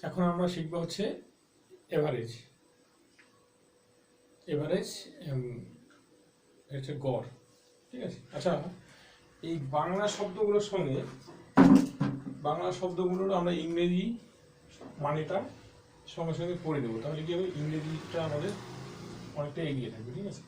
এখন আমরা শিখব হচ্ছে এভারেজ। এভারেজ হচ্ছে গড়, ঠিক আছে। আচ্ছা, এই বাংলা শব্দগুলোর সঙ্গে বাংলা শব্দগুলোর আমরা ইংরেজি মানেটা সঙ্গে সঙ্গে পড়ে দেবো, তাহলে কি হবে, ইংরেজিটা আমাদের অনেকটা এগিয়ে থাকবে, ঠিক আছে।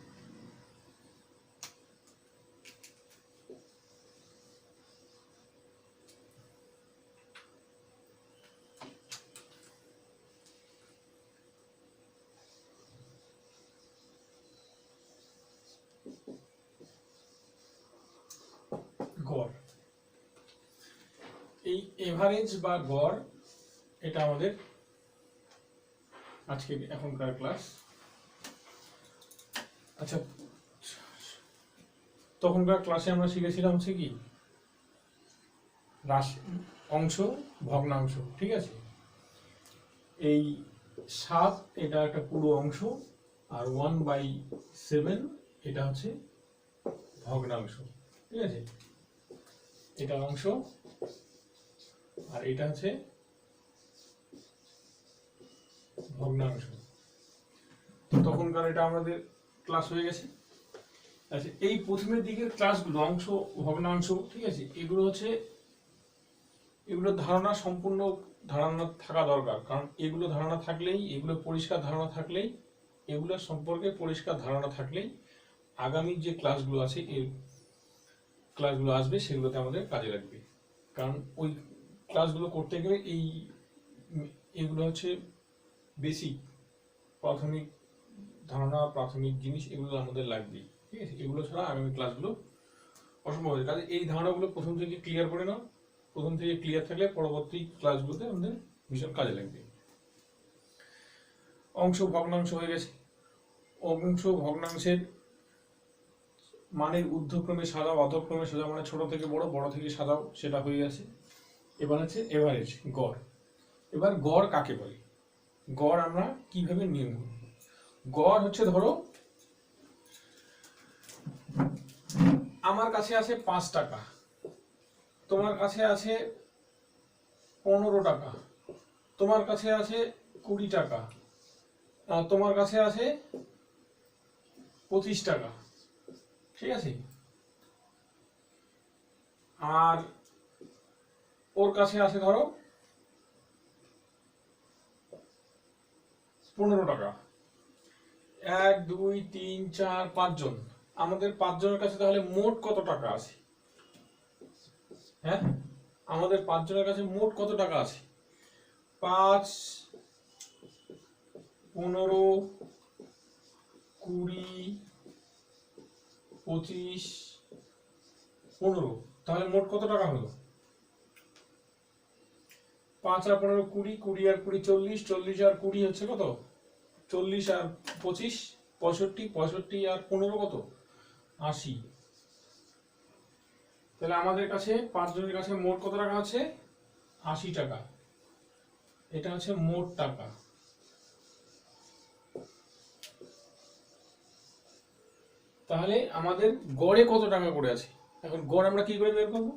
গড়, এই এভারেজ বা গড়, এটা আমাদের আজকে এখনকার ক্লাস। আচ্ছা, তখনকার ক্লাসে আমরা শিখেছিলাম হচ্ছে কি অংশ ভগ্নাংশ, ঠিক আছে। এই 7 এটা একটা পুরো অংশ, আর 1/7 এটা হচ্ছে ভগ্নাংশ, ঠিক আছে। এটা অংশ আর এটা হচ্ছে ভগ্নাংশ। তখনকার এটা আমাদের ক্লাস হয়ে গেছে। আচ্ছা, এই প্রথমের দিকের ক্লাসগুলো অংশ ভগ্নাংশ, ঠিক আছে, এগুলোর ধারণা সম্পূর্ণ ধারণা থাকা দরকার, কারণ এগুলো ধারণা থাকলেই, এগুলো পরিষ্কার ধারণা থাকলেই, এগুলোর সম্পর্কে পরিষ্কার ধারণা থাকলেই আগামী যে ক্লাসগুলো আছে, এই ক্লাসগুলো আসবে সেগুলোতে আমাদের কাজে লাগবে। কারণ ওই ক্লাসগুলো করতে গেলে এগুলো হচ্ছে বেসিক, প্রাথমিক ধারণা, প্রাথমিক জিনিস, এগুলো আমাদের লাগবেই, ঠিক আছে। এগুলো ছাড়া আগামী ক্লাসগুলো অসম্ভব হয়ে কাজে এই ধারণাগুলো প্রথম থেকে ক্লিয়ার করে নাও। প্রথম থেকে ক্লিয়ার থাকলে পরবর্তী ক্লাসগুলোতে আমাদের ভীষণ কাজে লাগবে। অংশ ভগ্নাংশ হয়ে গেছে। অংশ ভগ্নাংশের মানের ঊর্ধ্বক্রমে সাজাও, অধক্রমে সাজাও, মানে ছোট থেকে বড়, বড় থেকে সাজাও, সেটা হয়ে গেছে। এবার হচ্ছে এভারেজ, গড়। এবার গড় কাকে বলে, গড় আমরা কিভাবে নিয়ম করব। গড় হচ্ছে, ধরো আমার কাছে আছে 5 টাকা, তোমার কাছে আছে 15 টাকা, তোমার কাছে আছে 20 টাকা, তোমার কাছে আছে 25 টাকা, ঠিক আছে। আর ওর কাছে আছে ধরো 15 টাকা। 1 2 3 4 5 জন, আমাদের 5 জনের কাছে তাহলে মোট কত টাকা আছে? হ্যাঁ, আমাদের 5 জনের কাছে মোট কত টাকা আছে? 5 15 20 25 15, তাহলে মোট কত টাকা হলো? 5 আর 15 20, 20 আর 20 40, 40 আর 20 হচ্ছে কত? 40 আর 25 65, 65 আর 15 কত? 80। তাহলে আমাদের কাছে 5 জনের কাছে মোট কত টাকা আছে? 80 টাকা। এটা হচ্ছে মোট টাকা। তাহলে আমাদের গড়ে কত টাকা করে আছে? এখন গড় আমরা কি করে বের করবো?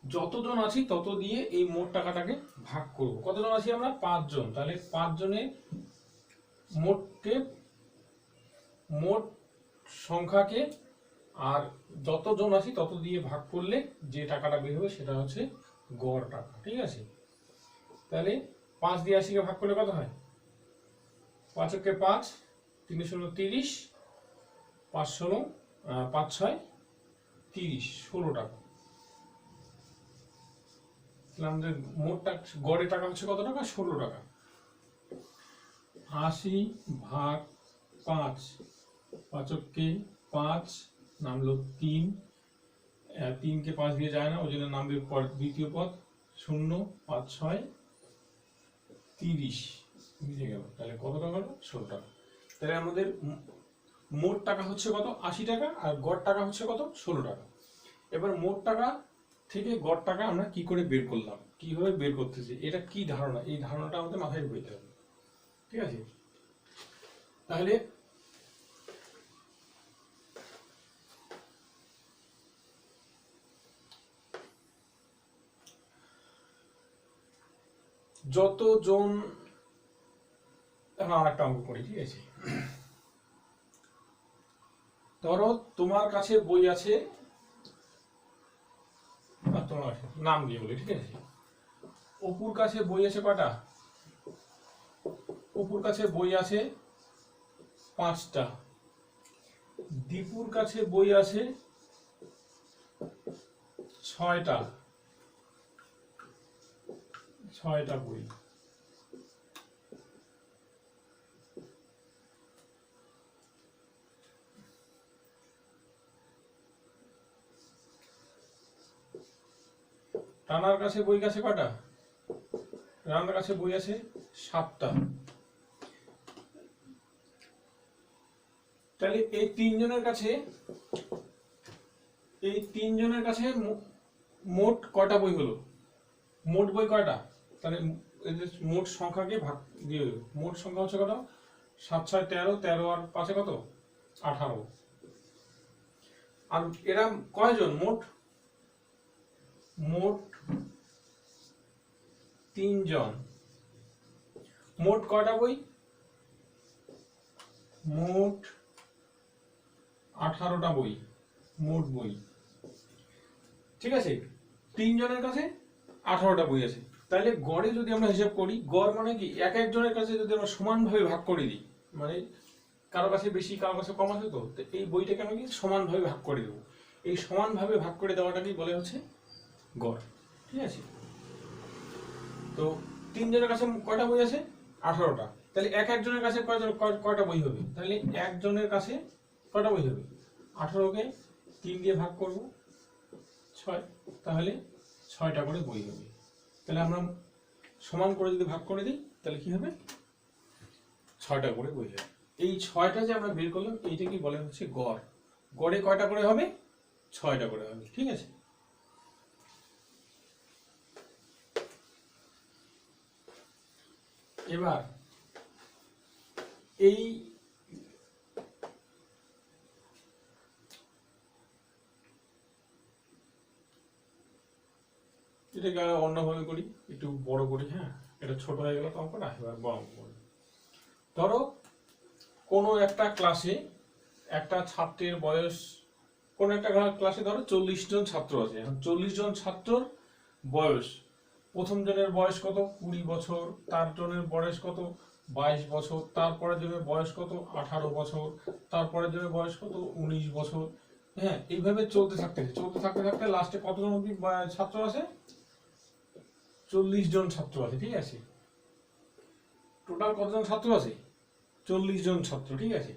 যতজন আছি তত দিয়ে এই মোট টাকাটাকে ভাগ করব। কতজন আছি আমরা? 5 জন। তাহলে 5 জনের মোট সংখ্যাকে আর যতজন আছি তত দিয়ে ভাগ করলে যে টাকাটা বের হবে সেটা হচ্ছে গড় টাকা, ঠিক আছে। তাহলে 5 দিয়ে 80কে ভাগ করলে কত হয়? 5 × 5, 3 × 30, 5 × 5 × 6 30, 16 টাকা। তাহলে আমাদের মোট টাকা, গড়ে টাকা হচ্ছে কত টাকা? 16 টাকা। 80 ভাগ 5, 5 × 5 নামলো 3, 3কে 5 দিয়ে যায় না, ওই জন্য নামবে দ্বিতীয় পদ 0, 5 × 6 30, মিশে গেল। তাহলে কত টাকা হলো? 16 টাকা। তাহলে আমাদের মোট টাকা হচ্ছে কত? 80 টাকা, আর গড় টাকা হচ্ছে কত? 16 টাকা। এবার মোট টাকা থেকে গড় টাকা আমরা কি করে বের করলাম, কিভাবে বের করতেছি, এটা কি ধারণা, এই ধারণাটা আমাদের মাথায় ঢুকতে হবে, ঠিক আছে। তাহলে যতজন এখন আর একটা অঙ্ক করি, ঠিক আছে? ধরো তোমার কাছে বই আছে, তোমার নাম দিয়ে বলি, ঠিক আছে? অপুর কাছে বই আছে কটা? অপুর কাছে বই আছে 5টা। দীপুর কাছে বই আছে 6টা। 6টা বই। রানার কাছে বই আছে কটা? রানার কাছে বই আছে 7টা। তাহলে এই তিনজনের কাছে মোট কয়টা বই হলো? মোট বই কয়টা? তাহলে এদের মোট সংখ্যাকে ভাগ দিয়ে দেবে। মোট সংখ্যা হচ্ছে কত? 7 6 13, 13 আর 5 কত? 18। আর এরা কয়জন? মোট 3 জন। মোট কয়টা বই? মোট 18টা বই। মোট বই, ঠিক আছে? 3 জনের কাছে 18টা বই আছে। তাহলে গড়ে যদি আমরা হিসাব করি, গড় মানে কি, এক একজনের কাছে যদি আমরা সমানভাবে ভাগ করে দিই, মানে কারো কাছে বেশি কারো কাছে কম আছে, তো এই বইটাকে আমি সমানভাবে ভাগ করে দেবো। এই সমানভাবে ভাগ করে দেওয়াটাকেই বলে হচ্ছে গড়, ঠিক আছে? তো 3 জনের কাছে কয়টা বই আছে? 18টা। তাহলে এক একজনের কাছে কয়টা বই হবে? তাহলে একজনের কাছে কয়টা বই হবে? 18কে 3 দিয়ে ভাগ করব 6, তাহলে 6টা করে বই হবে। তাহলে আমরা সমান করে যদি ভাগ করে দিই তাহলে কি হবে? 6টা করে বই হবে। এই 6টা যে আমরা বের করলাম এইটাকে বলে হচ্ছে গড়। গড়ে কয়টা করে হবে? 6টা করে হবে, ঠিক আছে? এবার এই এটাকে অন্যভাবে করি, একটু বড় করি। হ্যাঁ, এটা ছোট হয়ে গেল তো অঙ্কটা, এবার বড় করি। ধরো কোনো একটা ক্লাসে একটা ছাত্রের বয়স, কোনো একটা ক্লাসে ধরো 40 জন ছাত্র আছে। এখন 40 জন ছাত্রর বয়স, প্রথম জনের বয়স কত? 20 বছর, তার জনের বয়স কত? 22 বছর, তারপরের জনের বয়স কত? 18 বছর, তারপরের জনের বয়স কত? 19 বছর। হ্যাঁ, এইভাবে চলতে থাকতে লাস্টে কতজন অবধি ছাত্র আছে? 40 জন ছাত্র আছে, ঠিক আছে? টোটাল কতজন ছাত্র আছে? 40 জন ছাত্র, ঠিক আছে?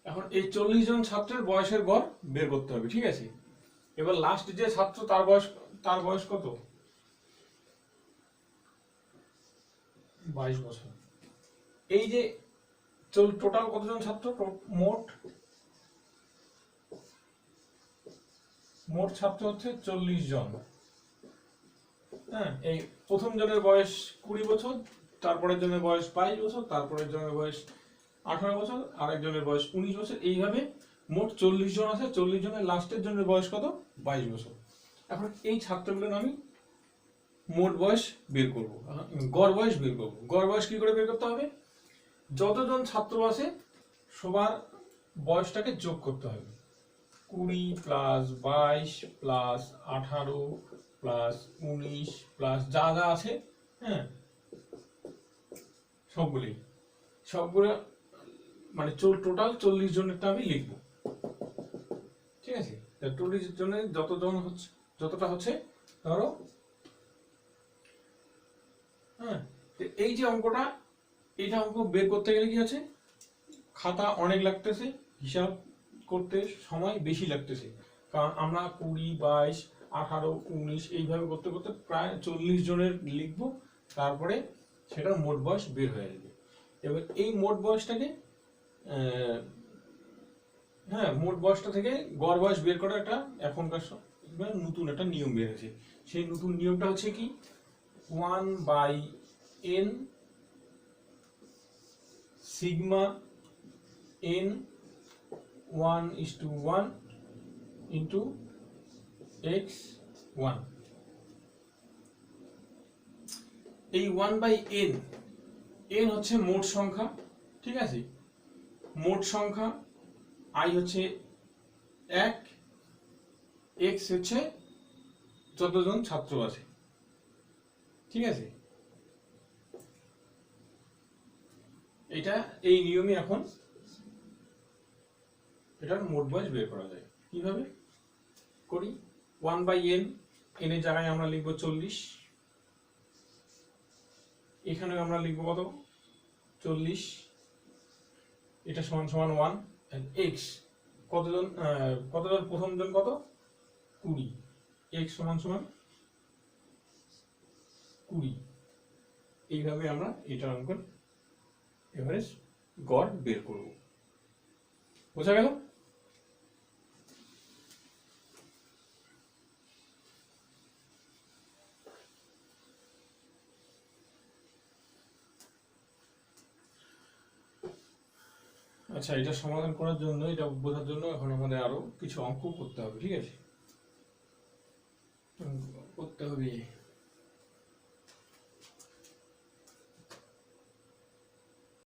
এখন এই 40 জন ছাত্রের বয়সের গড় বের করতে হবে, ঠিক আছে? এবার লাস্ট যে ছাত্র তার বয়স কত? 22 বছর। এই যে টোটাল কতজন ছাত্র? মোট ছাত্র হচ্ছে 40 জন। হ্যাঁ, এই প্রথম জনের বয়স 20 বছর, তারপরের জনের বয়স 22 বছর, তারপরের জনের বয়স 18 বছর, আরেকজনের বয়স 19 বছর, এইভাবে মোট 40 জন আছে। 40 জনের লাস্টের জনের বয়স কত? 22 বছর। এখন এই ছাত্রগুলোর আমি মোট বয়স বের করব, গড় বয়স বের করব। গড় বয়স কি করে বের করতে হবে? যতজন ছাত্র আছে সবার বয়সটাকে যোগ করতে হবে। 20 প্লাস 22 প্লাস 18 প্লাস 19 প্লাস যা যা আছে, হ্যাঁ, সবগুলো মানে টোটাল 40 জনেরটা আমি লিখব, ঠিক আছে? 40 জনের যতটা হচ্ছে ধরো, হ্যাঁ। এই যে অঙ্কটা, এইটা অঙ্ক বের করতে গেলে কি আছে? খাতা অনেক লাগতেছে, হিসাব করতে সময় বেশি লাগতেছে, কারণ আমরা 20 22 18 19 এইভাবে করতে করতে প্রায় 40 জনের লিখব, তারপরে সেটার মোট বয়স বের হয়ে যাবে। এবার এই মোট বয়সটাকে হ্যাঁ, মোট বয়সটা থেকে গড় বয়স বের করা একটা এখনকার নতুন একটা নিয়ম বের হয়েছে। সেই নতুন নিয়মটা হচ্ছে কি, 1/n sigma n 1:1 into x1, এই 1/n, n হচ্ছে মোট সংখ্যা, ঠিক আছে, মোট সংখ্যা, i হচ্ছে 1, x হচ্ছে যতজন ছাত্র আছে, ঠিক আছে। এটা এই নিয়মে এখন এটার মোট বয়স বের করা যায়। কিভাবে করি? 1/n, n এর জায়গায় আমরা লিখবো 40, এখানে আমরা লিখবো কত? 40, এটা সমান সমান 1, x কতজন, প্রথম জন কত? 20, x সমান সমান 20। এইভাবে আমরা এটার অঙ্কন এভারেজ গড় বের করব। বোঝা গেল? আচ্ছা, এটা সমাধান করার জন্য, এটা বোঝার জন্য এখন আমাদের আরো কিছু অঙ্ক করতে হবে, ঠিক আছে, করতে হবে।